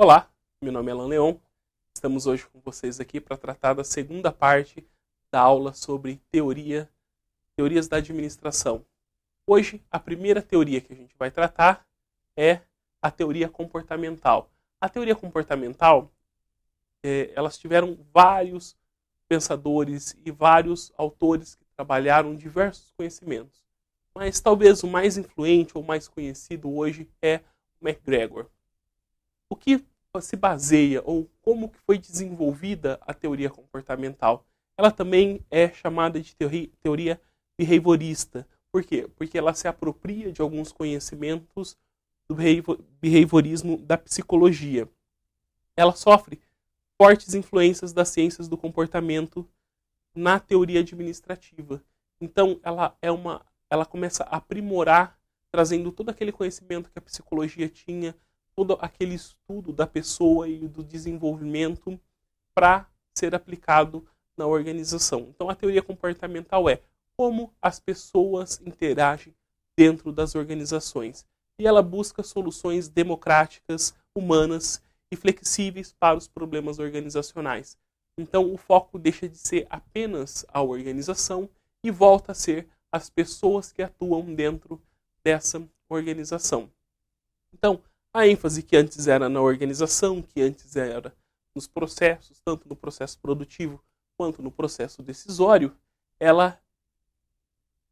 Olá, meu nome é Alan Leon. Estamos hoje com vocês aqui para tratar da segunda parte da aula sobre teorias da administração. Hoje, a primeira teoria que a gente vai tratar é a teoria comportamental. A teoria comportamental, elas tiveram vários pensadores e vários autores que trabalharam diversos conhecimentos. Mas talvez o mais influente ou mais conhecido hoje é o McGregor. O que se baseia ou como que foi desenvolvida a teoria comportamental? Ela também é chamada de teoria behaviorista. Por quê? Porque ela se apropria de alguns conhecimentos do behaviorismo da psicologia. Ela sofre fortes influências das ciências do comportamento na teoria administrativa. Então, ela começa a aprimorar, trazendo todo aquele conhecimento que a psicologia tinha, todo aquele estudo da pessoa e do desenvolvimento para ser aplicado na organização. Então, a teoria comportamental é como as pessoas interagem dentro das organizações. E ela busca soluções democráticas, humanas e flexíveis para os problemas organizacionais. Então, o foco deixa de ser apenas a organização e volta a ser as pessoas que atuam dentro dessa organização. Então, a ênfase que antes era na organização, que antes era nos processos, tanto no processo produtivo quanto no processo decisório, ela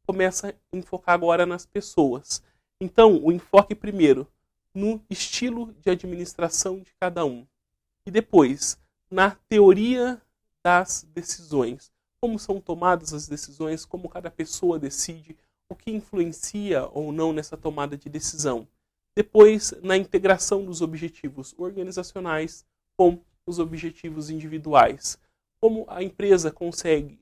começa a enfocar agora nas pessoas. Então, o enfoque primeiro no estilo de administração de cada um. E depois, na teoria das decisões. Como são tomadas as decisões, como cada pessoa decide, o que influencia ou não nessa tomada de decisão. Depois, na integração dos objetivos organizacionais com os objetivos individuais. Como a empresa consegue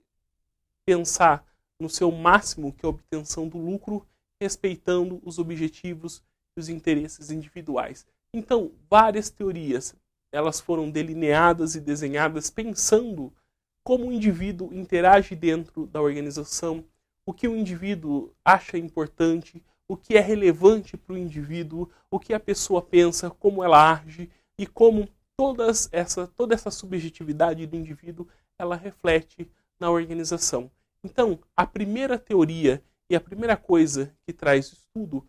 pensar no seu máximo, que é a obtenção do lucro, respeitando os objetivos e os interesses individuais. Então, várias teorias, elas foram delineadas e desenhadas pensando como o indivíduo interage dentro da organização, o que o indivíduo acha importante, o que é relevante para o indivíduo, o que a pessoa pensa, como ela age e como toda essa subjetividade do indivíduo ela reflete na organização. Então, a primeira teoria e a primeira coisa que traz estudo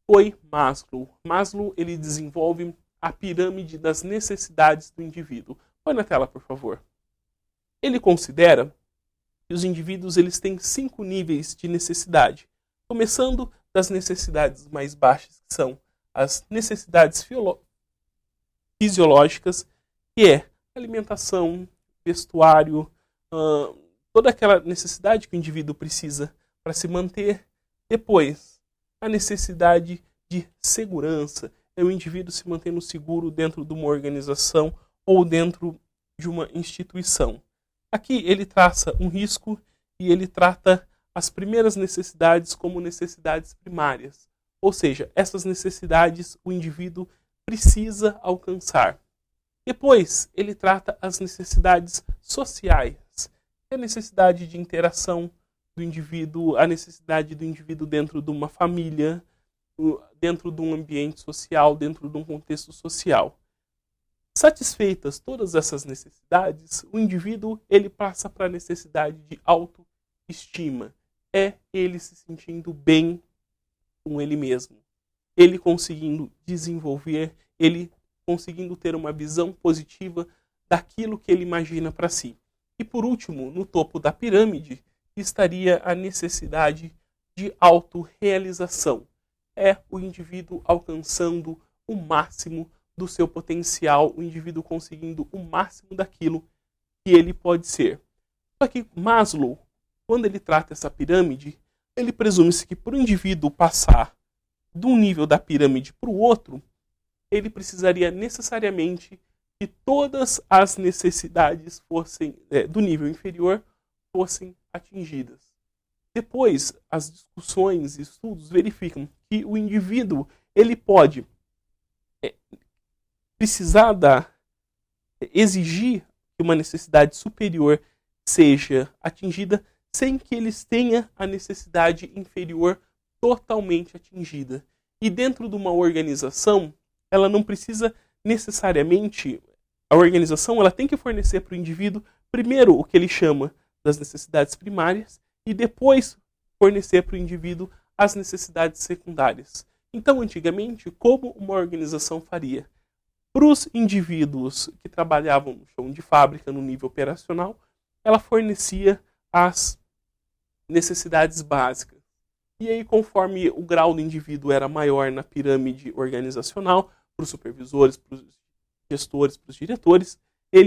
foi Maslow. Maslow ele desenvolve a pirâmide das necessidades do indivíduo. Põe na tela, por favor. Ele considera que os indivíduos eles têm 5 níveis de necessidade, começando das necessidades mais baixas, que são as necessidades fisiológicas, que é alimentação, vestuário, toda aquela necessidade que o indivíduo precisa para se manter. Depois, a necessidade de segurança, é o indivíduo se mantendo seguro dentro de uma organização ou dentro de uma instituição. Aqui ele traça um risco e ele trata as primeiras necessidades como necessidades primárias. Ou seja, essas necessidades o indivíduo precisa alcançar. Depois, ele trata as necessidades sociais. A necessidade de interação do indivíduo, a necessidade do indivíduo dentro de uma família, dentro de um ambiente social, dentro de um contexto social. Satisfeitas todas essas necessidades, o indivíduo ele passa para a necessidade de autoestima. É ele se sentindo bem com ele mesmo. Ele conseguindo desenvolver, ele conseguindo ter uma visão positiva daquilo que ele imagina para si. E por último, no topo da pirâmide, estaria a necessidade de autorrealização. É o indivíduo alcançando o máximo do seu potencial, o indivíduo conseguindo o máximo daquilo que ele pode ser. Só que Maslow, quando ele trata essa pirâmide, ele presume-se que para o indivíduo passar de um nível da pirâmide para o outro, ele precisaria necessariamente que todas as necessidades do nível inferior fossem atingidas. Depois, as discussões e estudos verificam que o indivíduo ele pode exigir que uma necessidade superior seja atingida sem que eles tenham a necessidade inferior totalmente atingida. E dentro de uma organização, ela não precisa necessariamente a organização ela tem que fornecer para o indivíduo primeiro o que ele chama das necessidades primárias e depois fornecer para o indivíduo as necessidades secundárias. Então, antigamente, como uma organização faria? Para os indivíduos que trabalhavam no chão de fábrica, no nível operacional, ela fornecia as necessidades básicas. E aí, conforme o grau do indivíduo era maior na pirâmide organizacional, para os supervisores, para os gestores, para os diretores,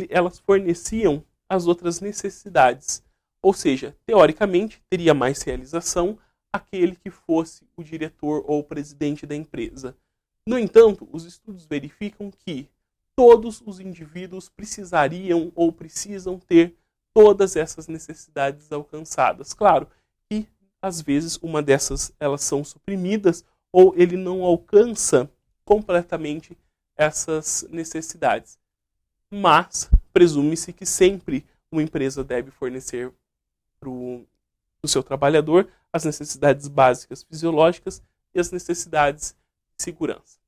elas forneciam as outras necessidades. Ou seja, teoricamente, teria mais realização aquele que fosse o diretor ou o presidente da empresa. No entanto, os estudos verificam que todos os indivíduos precisariam ou precisam ter todas essas necessidades alcançadas. Claro que, às vezes, uma dessas elas são suprimidas ou ele não alcança completamente essas necessidades. Mas presume-se que sempre uma empresa deve fornecer para o seu trabalhador as necessidades básicas fisiológicas e as necessidades de segurança.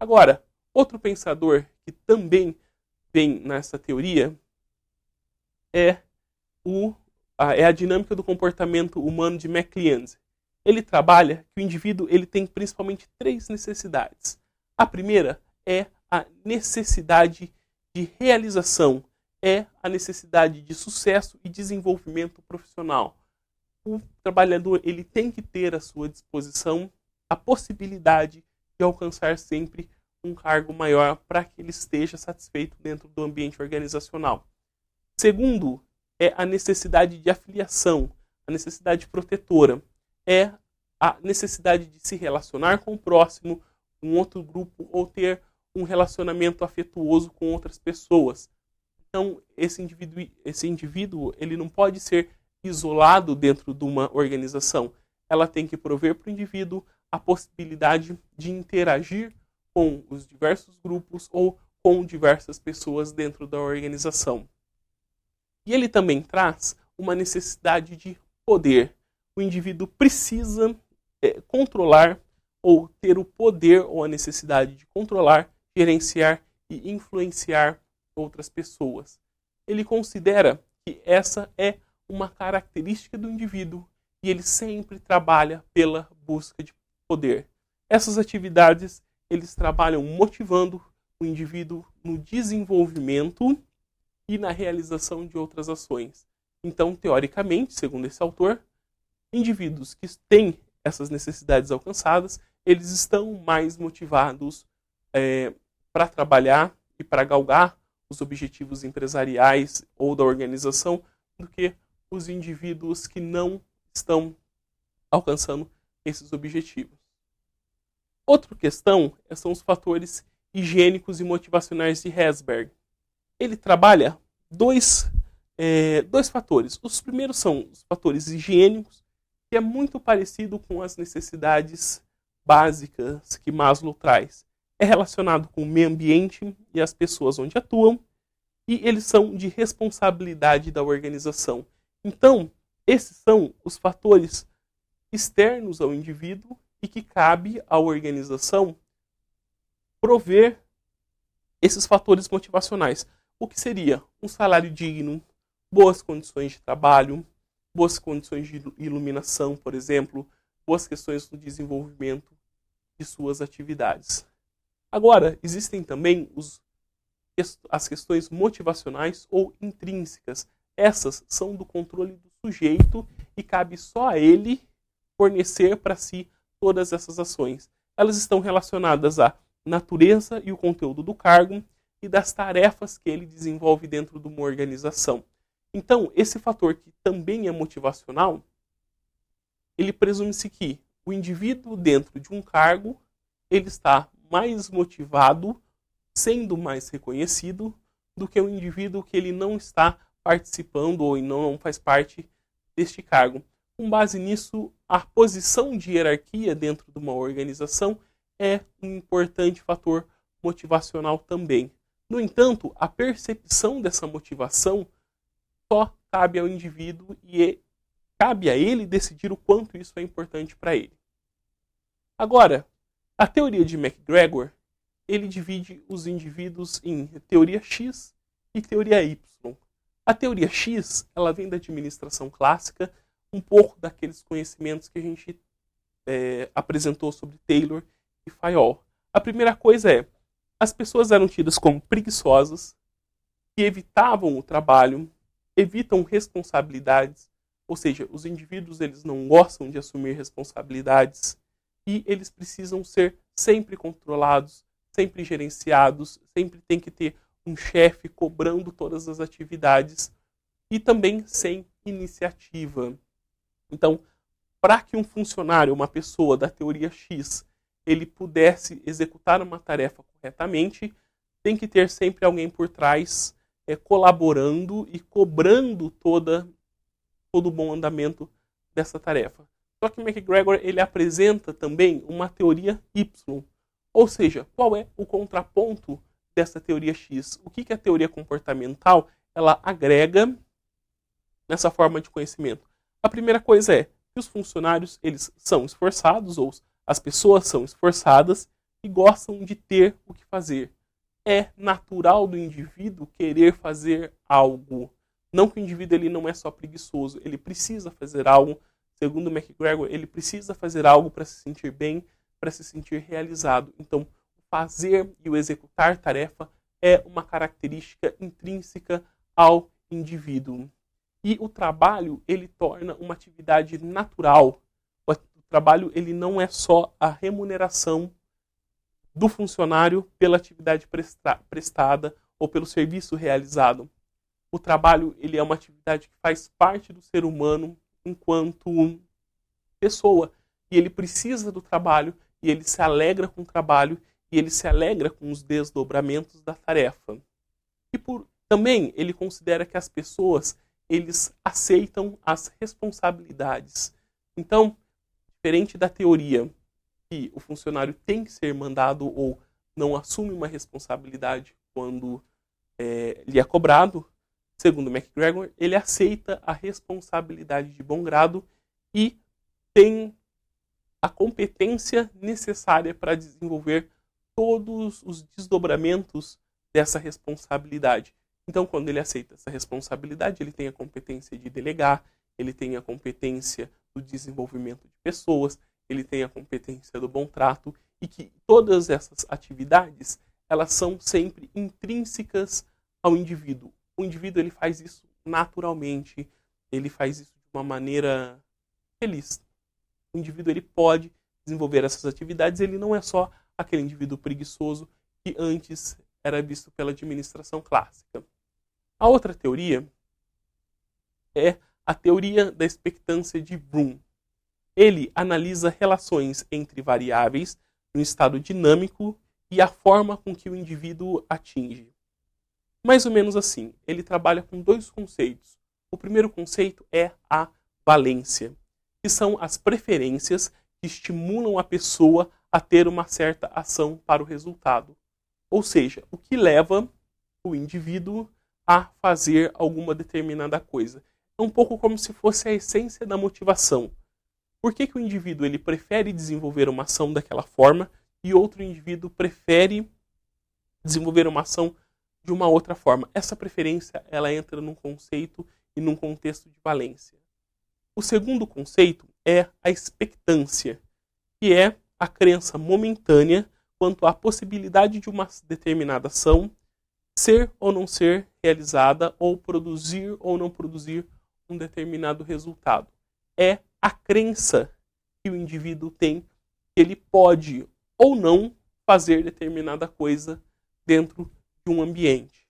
Agora, outro pensador que também vem nessa teoria é a dinâmica do comportamento humano de McLeod. Ele trabalha que o indivíduo ele tem principalmente 3 necessidades. A primeira é a necessidade de realização, é a necessidade de sucesso e desenvolvimento profissional. O trabalhador ele tem que ter à sua disposição a possibilidade de alcançar sempre um cargo maior para que ele esteja satisfeito dentro do ambiente organizacional. Segundo, é a necessidade de afiliação, a necessidade protetora. É a necessidade de se relacionar com o próximo, um outro grupo, ou ter um relacionamento afetuoso com outras pessoas. Então, esse indivíduo ele não pode ser isolado dentro de uma organização. Ela tem que prover para o indivíduo a possibilidade de interagir com os diversos grupos ou com diversas pessoas dentro da organização. E ele também traz uma necessidade de poder. O indivíduo precisa controlar ou ter o poder ou a necessidade de controlar, gerenciar e influenciar outras pessoas. Ele considera que essa é uma característica do indivíduo e ele sempre trabalha pela busca de poder. Essas atividades, eles trabalham motivando o indivíduo no desenvolvimento e na realização de outras ações. Então, teoricamente, segundo esse autor, indivíduos que têm essas necessidades alcançadas, eles estão mais motivados para trabalhar e para galgar os objetivos empresariais ou da organização do que os indivíduos que não estão alcançando esses objetivos. Outra questão são os fatores higiênicos e motivacionais de Herzberg. Ele trabalha dois fatores. Os primeiros são os fatores higiênicos, que é muito parecido com as necessidades básicas que Maslow traz. É relacionado com o meio ambiente e as pessoas onde atuam, e eles são de responsabilidade da organização. Então, esses são os fatores externos ao indivíduo e que cabe à organização prover esses fatores motivacionais. O que seria um salário digno, boas condições de trabalho, boas condições de iluminação, por exemplo, boas questões no desenvolvimento de suas atividades. Agora, existem também as questões motivacionais ou intrínsecas. Essas são do controle do sujeito e cabe só a ele fornecer para si todas essas ações. Elas estão relacionadas à natureza e o conteúdo do cargo e das tarefas que ele desenvolve dentro de uma organização. Então, esse fator que também é motivacional, ele presume-se que o indivíduo dentro de um cargo, ele está mais motivado, sendo mais reconhecido, do que o indivíduo que ele não está participando ou não faz parte deste cargo. Com base nisso, a posição de hierarquia dentro de uma organização é um importante fator motivacional também. No entanto, a percepção dessa motivação só cabe ao indivíduo e cabe a ele decidir o quanto isso é importante para ele. Agora, a teoria de McGregor, ele divide os indivíduos em teoria X e teoria Y. A teoria X, ela vem da administração clássica, um pouco daqueles conhecimentos que a gente apresentou sobre Taylor e Fayol. A primeira coisa é, as pessoas eram tidas como preguiçosas, que evitavam o trabalho, evitam responsabilidades, ou seja, os indivíduos eles não gostam de assumir responsabilidades e eles precisam ser sempre controlados, sempre gerenciados, sempre tem que ter um chefe cobrando todas as atividades e também sem iniciativa. Então, para que um funcionário, uma pessoa da teoria X, ele pudesse executar uma tarefa corretamente, tem que ter sempre alguém por trás colaborando e cobrando todo o bom andamento dessa tarefa. Só que McGregor ele apresenta também uma teoria Y, ou seja, qual é o contraponto dessa teoria X? O que a teoria comportamental ela agrega nessa forma de conhecimento? A primeira coisa é que os funcionários eles são esforçados, ou as pessoas são esforçadas e gostam de ter o que fazer. É natural do indivíduo querer fazer algo. Não que o indivíduo ele não é só preguiçoso, ele precisa fazer algo. Segundo McGregor, ele precisa fazer algo para se sentir bem, para se sentir realizado. Então, o fazer e o executar tarefa é uma característica intrínseca ao indivíduo. E o trabalho, ele torna uma atividade natural. O trabalho, ele não é só a remuneração do funcionário pela atividade prestada ou pelo serviço realizado. O trabalho, ele é uma atividade que faz parte do ser humano enquanto pessoa. E ele precisa do trabalho, e ele se alegra com o trabalho, e ele se alegra com os desdobramentos da tarefa. E também ele considera que as pessoas eles aceitam as responsabilidades. Então, diferente da teoria que o funcionário tem que ser mandado ou não assume uma responsabilidade quando lhe é cobrado, segundo McGregor, ele aceita a responsabilidade de bom grado e tem a competência necessária para desenvolver todos os desdobramentos dessa responsabilidade. Então, quando ele aceita essa responsabilidade, ele tem a competência de delegar, ele tem a competência do desenvolvimento de pessoas, ele tem a competência do bom trato e que todas essas atividades, elas são sempre intrínsecas ao indivíduo. O indivíduo ele faz isso naturalmente, ele faz isso de uma maneira feliz. O indivíduo ele pode desenvolver essas atividades, ele não é só aquele indivíduo preguiçoso que antes era visto pela administração clássica. A outra teoria é a teoria da expectância de Bloom. Ele analisa relações entre variáveis no estado dinâmico e a forma com que o indivíduo atinge. Mais ou menos assim, ele trabalha com dois conceitos. O primeiro conceito é a valência, que são as preferências que estimulam a pessoa a ter uma certa ação para o resultado. Ou seja, o que leva o indivíduo a fazer alguma determinada coisa. É um pouco como se fosse a essência da motivação. Por que o indivíduo ele prefere desenvolver uma ação daquela forma e outro indivíduo prefere desenvolver uma ação de uma outra forma? Essa preferência ela entra num conceito e num contexto de valência. O segundo conceito é a expectância, que é a crença momentânea quanto à possibilidade de uma determinada ação ser ou não ser realizada ou produzir ou não produzir um determinado resultado. É a crença que o indivíduo tem que ele pode ou não fazer determinada coisa dentro de um ambiente.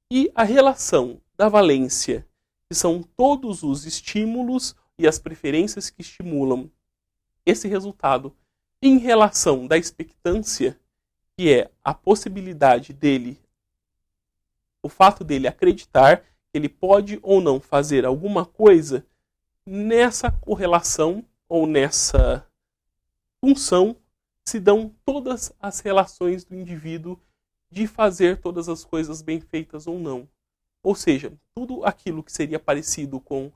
E a relação da valência, que são todos os estímulos e as preferências que estimulam esse resultado, em relação da expectância, que é a possibilidade dele, o fato dele acreditar que ele pode ou não fazer alguma coisa, nessa correlação ou nessa função se dão todas as relações do indivíduo de fazer todas as coisas bem feitas ou não. Ou seja, tudo aquilo que seria parecido com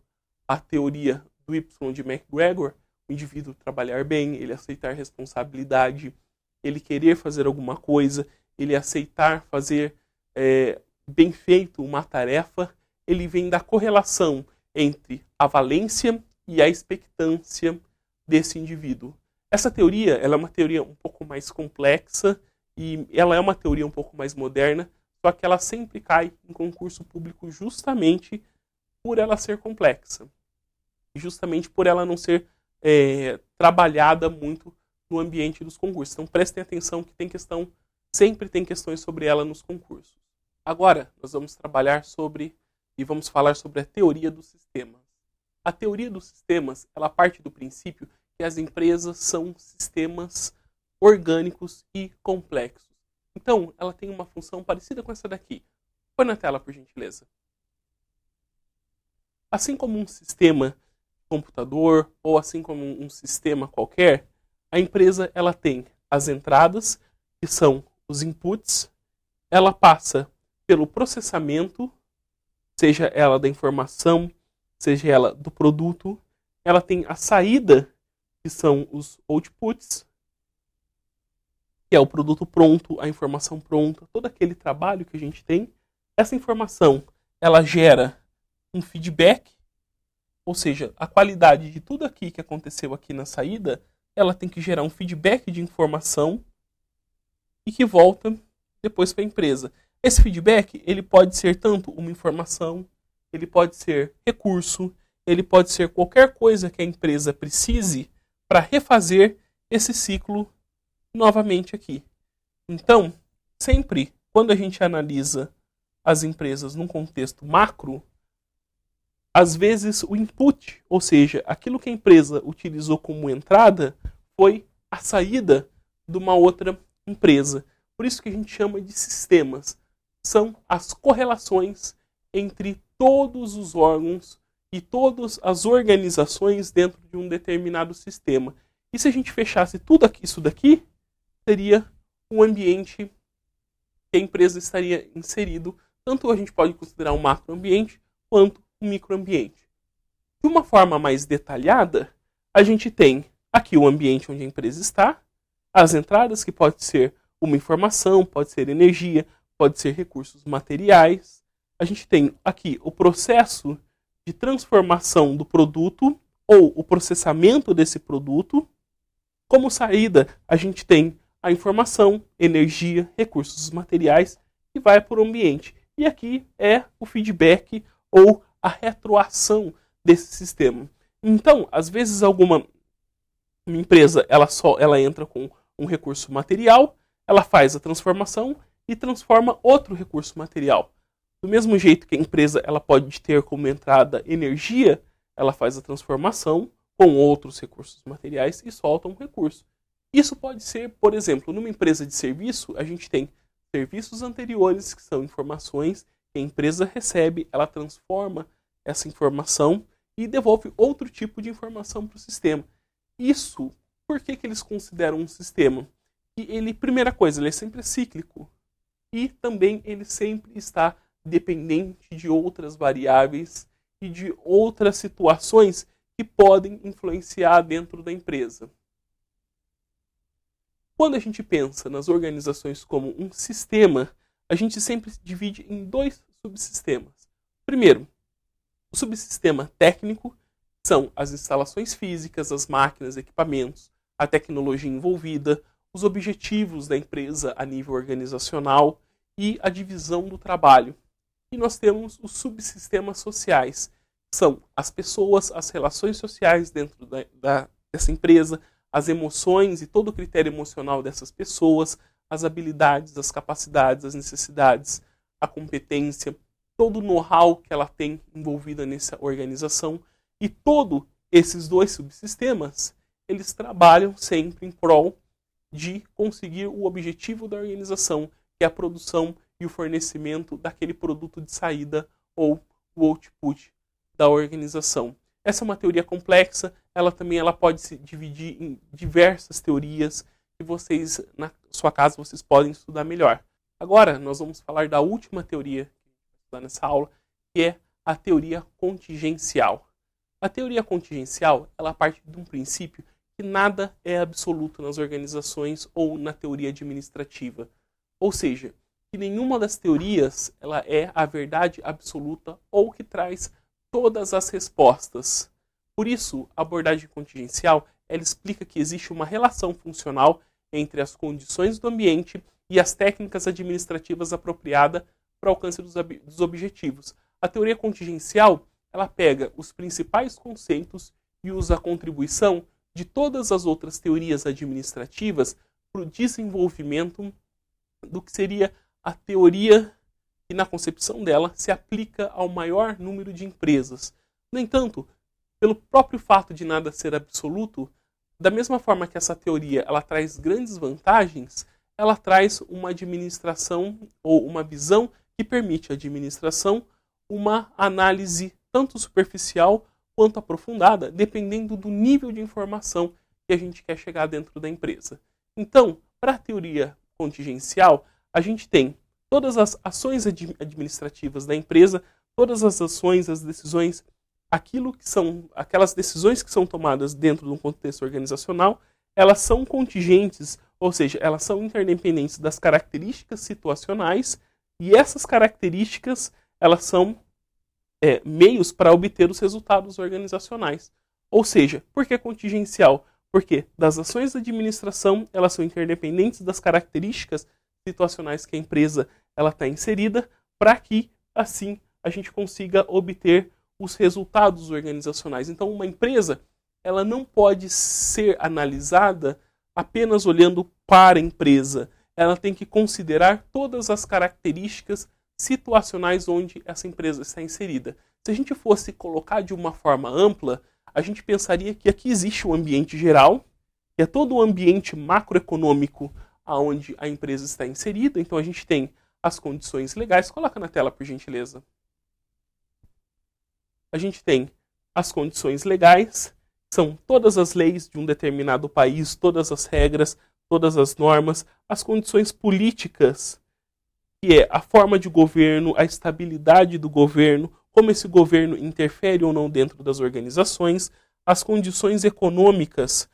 a teoria do Y de McGregor, o indivíduo trabalhar bem, ele aceitar responsabilidade, ele querer fazer alguma coisa, ele aceitar fazer bem feito uma tarefa, ele vem da correlação entre a valência e a expectância desse indivíduo. Essa teoria, ela é uma teoria um pouco mais complexa e ela é uma teoria um pouco mais moderna, só que ela sempre cai em concurso público justamente por ela ser complexa. E justamente por ela não ser trabalhada muito no ambiente dos concursos. Então prestem atenção que sempre tem questões sobre ela nos concursos. Agora nós vamos vamos falar sobre a teoria dos sistemas. A teoria dos sistemas, ela parte do princípio que as empresas são sistemas orgânicos e complexos. Então, ela tem uma função parecida com essa daqui. Põe na tela, por gentileza. Assim como um sistema de computador ou assim como um sistema qualquer, a empresa ela tem as entradas, que são os inputs, ela passa pelo processamento, seja ela da informação, seja ela do produto, ela tem a saída, que são os outputs, que é o produto pronto, a informação pronta, todo aquele trabalho que a gente tem. Essa informação, ela gera um feedback, ou seja, a qualidade de tudo aqui que aconteceu aqui na saída, ela tem que gerar um feedback de informação e que volta depois para a empresa. Esse feedback, ele pode ser tanto uma informação, ele pode ser recurso, ele pode ser qualquer coisa que a empresa precise para refazer esse ciclo novamente aqui. Então, sempre quando a gente analisa as empresas num contexto macro, às vezes o input, ou seja, aquilo que a empresa utilizou como entrada, foi a saída de uma outra empresa. Por isso que a gente chama de sistemas. São as correlações entre todos os órgãos e todas as organizações dentro de um determinado sistema. E se a gente fechasse tudo isso daqui, seria um ambiente que a empresa estaria inserido. Tanto a gente pode considerar um macroambiente quanto um microambiente. De uma forma mais detalhada, a gente tem aqui o ambiente onde a empresa está, as entradas, que pode ser uma informação, pode ser energia, pode ser recursos materiais. A gente tem aqui o processo de transformação do produto ou o processamento desse produto. Como saída, a gente tem a informação, energia, recursos materiais que vai para o ambiente. E aqui é o feedback ou a retroação desse sistema. Então, às vezes uma empresa ela entra com um recurso material, ela faz a transformação e transforma outro recurso material. Do mesmo jeito que a empresa ela pode ter como entrada energia, ela faz a transformação com outros recursos materiais e solta um recurso. Isso pode ser, por exemplo, numa empresa de serviço, a gente tem serviços anteriores, que são informações que a empresa recebe, ela transforma essa informação e devolve outro tipo de informação para o sistema. Isso, por que eles consideram um sistema? E ele, primeira coisa, ele é sempre cíclico. E também ele sempre está dependente de outras variáveis e de outras situações que podem influenciar dentro da empresa. Quando a gente pensa nas organizações como um sistema, a gente sempre divide em dois subsistemas. Primeiro, o subsistema técnico são as instalações físicas, as máquinas, equipamentos, a tecnologia envolvida, os objetivos da empresa a nível organizacional e a divisão do trabalho. E nós temos os subsistemas sociais, que são as pessoas, as relações sociais dentro dessa empresa, as emoções e todo o critério emocional dessas pessoas, as habilidades, as capacidades, as necessidades, a competência, todo o know-how que ela tem envolvida nessa organização. E todos esses dois subsistemas, eles trabalham sempre em prol de conseguir o objetivo da organização, que é a produção e o fornecimento daquele produto de saída ou o output da organização. Essa é uma teoria complexa, ela pode se dividir em diversas teorias que vocês, na sua casa, vocês podem estudar melhor. Agora, nós vamos falar da última teoria que a gente vai estudar nessa aula, que é a teoria contingencial. A teoria contingencial, ela parte de um princípio que nada é absoluto nas organizações ou na teoria administrativa. Ou seja, que nenhuma das teorias ela é a verdade absoluta ou que traz todas as respostas. Por isso, a abordagem contingencial ela explica que existe uma relação funcional entre as condições do ambiente e as técnicas administrativas apropriadas para o alcance dos objetivos. A teoria contingencial ela pega os principais conceitos e usa a contribuição de todas as outras teorias administrativas para o desenvolvimento do que seria a teoria que, na concepção dela, se aplica ao maior número de empresas. No entanto, pelo próprio fato de nada ser absoluto, da mesma forma que essa teoria ela traz grandes vantagens, ela traz uma administração ou uma visão que permite à administração uma análise tanto superficial quanto aprofundada, dependendo do nível de informação que a gente quer chegar dentro da empresa. Então, para a teoria contingencial, a gente tem todas as ações administrativas da empresa, todas as ações, as decisões, aquelas decisões que são tomadas dentro de um contexto organizacional, elas são contingentes, ou seja, elas são interdependentes das características situacionais e essas características elas são meios para obter os resultados organizacionais. Ou seja, por que contingencial? Porque das ações da administração elas são interdependentes das características situacionais que a empresa está inserida, para que assim a gente consiga obter os resultados organizacionais. Então, uma empresa ela não pode ser analisada apenas olhando para a empresa. Ela tem que considerar todas as características situacionais onde essa empresa está inserida. Se a gente fosse colocar de uma forma ampla, a gente pensaria que aqui existe um ambiente geral, que é todo o ambiente macroeconômico onde a empresa está inserida. Então a gente tem as condições legais. Coloca na tela, por gentileza. A gente tem as condições legais, são todas as leis de um determinado país, todas as regras, todas as normas, as condições políticas, que é a forma de governo, a estabilidade do governo, como esse governo interfere ou não dentro das organizações, as condições econômicas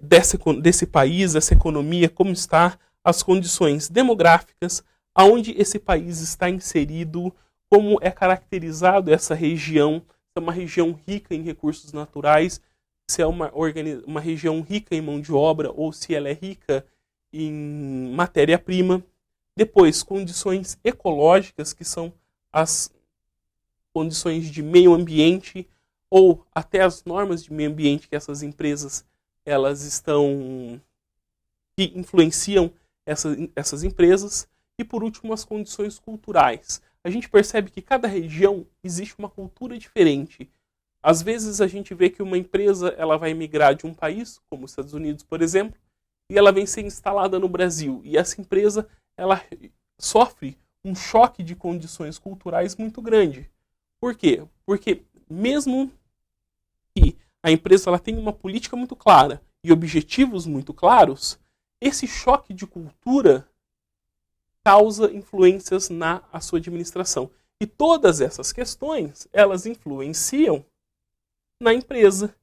desse país, dessa economia, como está, as condições demográficas, aonde esse país está inserido, como é caracterizado essa região, se é uma região rica em recursos naturais, se é uma região rica em mão de obra ou se ela é rica em matéria-prima. Depois, condições ecológicas, que são as condições de meio ambiente ou até as normas de meio ambiente que essas empresas que influenciam essas empresas. E por último, as condições culturais. A gente percebe que cada região existe uma cultura diferente. Às vezes a gente vê que uma empresa ela vai migrar de um país, como os Estados Unidos, por exemplo, e ela vem ser instalada no Brasil. E essa empresa ela sofre um choque de condições culturais muito grande. Por quê? Porque mesmo que a empresa ela tenha uma política muito clara e objetivos muito claros, esse choque de cultura causa influências na sua administração. E todas essas questões, elas influenciam na empresa.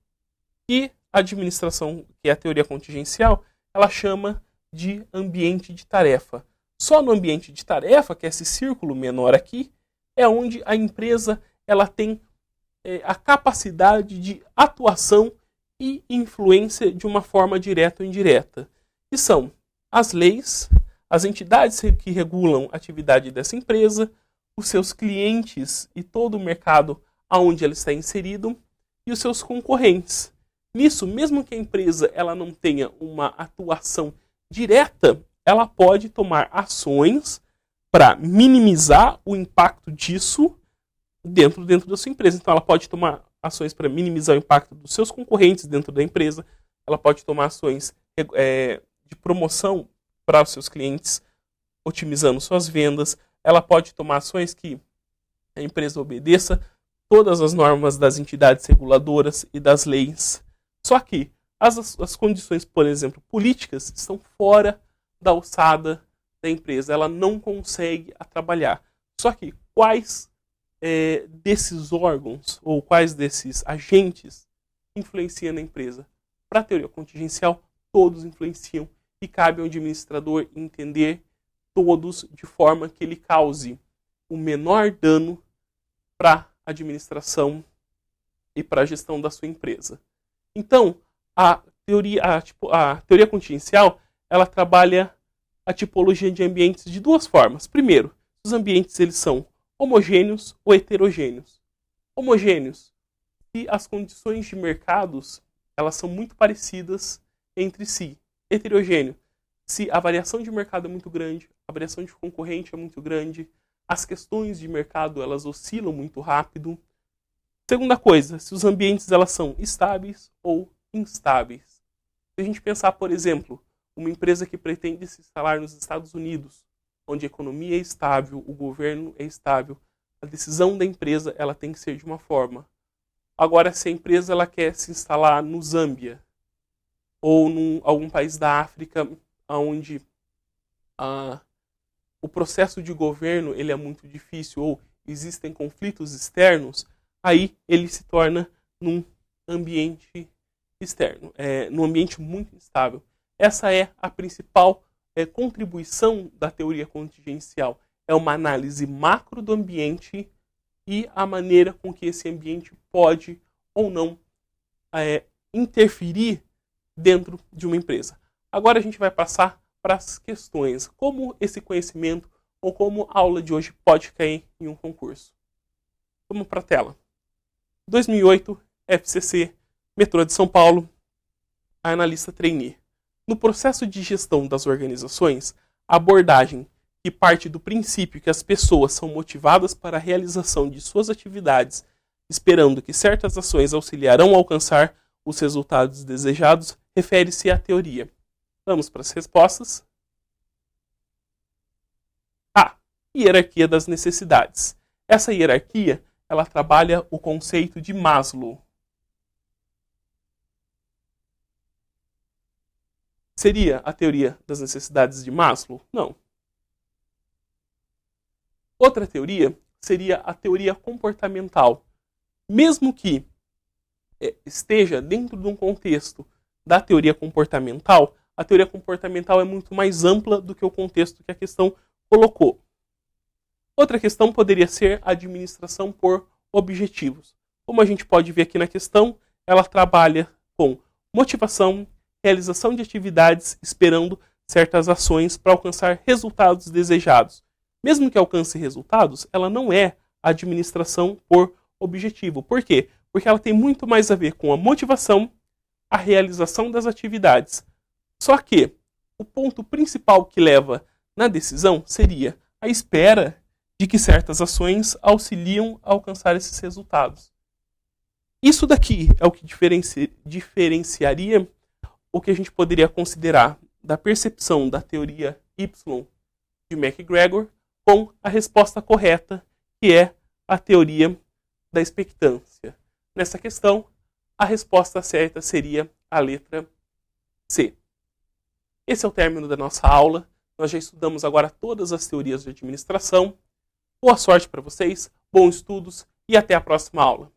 E a administração, que é a teoria contingencial, ela chama de ambiente de tarefa. Só no ambiente de tarefa, que é esse círculo menor aqui, é onde a empresa ela tem a capacidade de atuação e influência de uma forma direta ou indireta. Que são as leis, as entidades que regulam a atividade dessa empresa, os seus clientes e todo o mercado onde ela está inserido e os seus concorrentes. Nisso, mesmo que a empresa ela não tenha uma atuação direta, ela pode tomar ações para minimizar o impacto disso dentro da sua empresa. Então, ela pode tomar ações para minimizar o impacto dos seus concorrentes dentro da empresa, ela pode tomar ações de promoção para os seus clientes, otimizando suas vendas, ela pode tomar ações que a empresa obedeça todas as normas das entidades reguladoras e das leis. Só que as condições, por exemplo, políticas, estão fora da alçada da empresa. Ela não consegue trabalhar. Só que quais desses órgãos ou quais desses agentes influenciam na empresa? para a teoria contingencial, todos influenciam e cabe ao administrador entender todos de forma que ele cause o menor dano para a administração e para a gestão da sua empresa. Então, a teoria contingencial, ela trabalha a tipologia de ambientes de duas formas. Primeiro, os ambientes eles são homogêneos ou heterogêneos. Homogêneos, se as condições de mercados elas são muito parecidas entre si. Heterogêneo, se a variação de mercado é muito grande, a variação de concorrente é muito grande, as questões de mercado elas oscilam muito rápido. Segunda coisa, se os ambientes elas são estáveis ou instáveis. Se a gente pensar, por exemplo, uma empresa que pretende se instalar nos Estados Unidos, onde a economia é estável, o governo é estável, a decisão da empresa ela tem que ser de uma forma. Agora, se a empresa ela quer se instalar no Zâmbia ou em algum país da África onde o processo de governo ele é muito difícil ou existem conflitos externos, aí ele se torna num ambiente externo, num ambiente muito instável. Essa é a principal contribuição da teoria contingencial. É uma análise macro do ambiente e a maneira com que esse ambiente pode ou não interferir dentro de uma empresa. Agora a gente vai passar para as questões. Como esse conhecimento ou como a aula de hoje pode cair em um concurso. Vamos para a tela. 2008, FCC, Metrô de São Paulo, a analista trainee. No processo de gestão das organizações, a abordagem que parte do princípio que as pessoas são motivadas para a realização de suas atividades, esperando que certas ações auxiliarão a alcançar os resultados desejados, refere-se à teoria. Vamos para as respostas. A. Hierarquia das necessidades. Essa hierarquia, ela trabalha o conceito de Maslow. Seria a teoria das necessidades de Maslow? Não. Outra teoria seria a teoria comportamental. Mesmo que esteja dentro de um contexto da teoria comportamental, a teoria comportamental é muito mais ampla do que o contexto que a questão colocou. Outra questão poderia ser a administração por objetivos. Como a gente pode ver aqui na questão, ela trabalha com motivação, realização de atividades, esperando certas ações para alcançar resultados desejados. Mesmo que alcance resultados, ela não é administração por objetivo. Por quê? Porque ela tem muito mais a ver com a motivação, a realização das atividades. Só que o ponto principal que leva na decisão seria a espera de que certas ações auxiliam a alcançar esses resultados. Isso daqui é o que diferenciaria o que a gente poderia considerar da percepção da teoria Y de MacGregor com a resposta correta, que é a teoria da expectância. Nessa questão, a resposta certa seria a letra C. Esse é o término da nossa aula. Nós já estudamos agora todas as teorias de administração. Boa sorte para vocês, bons estudos e até a próxima aula.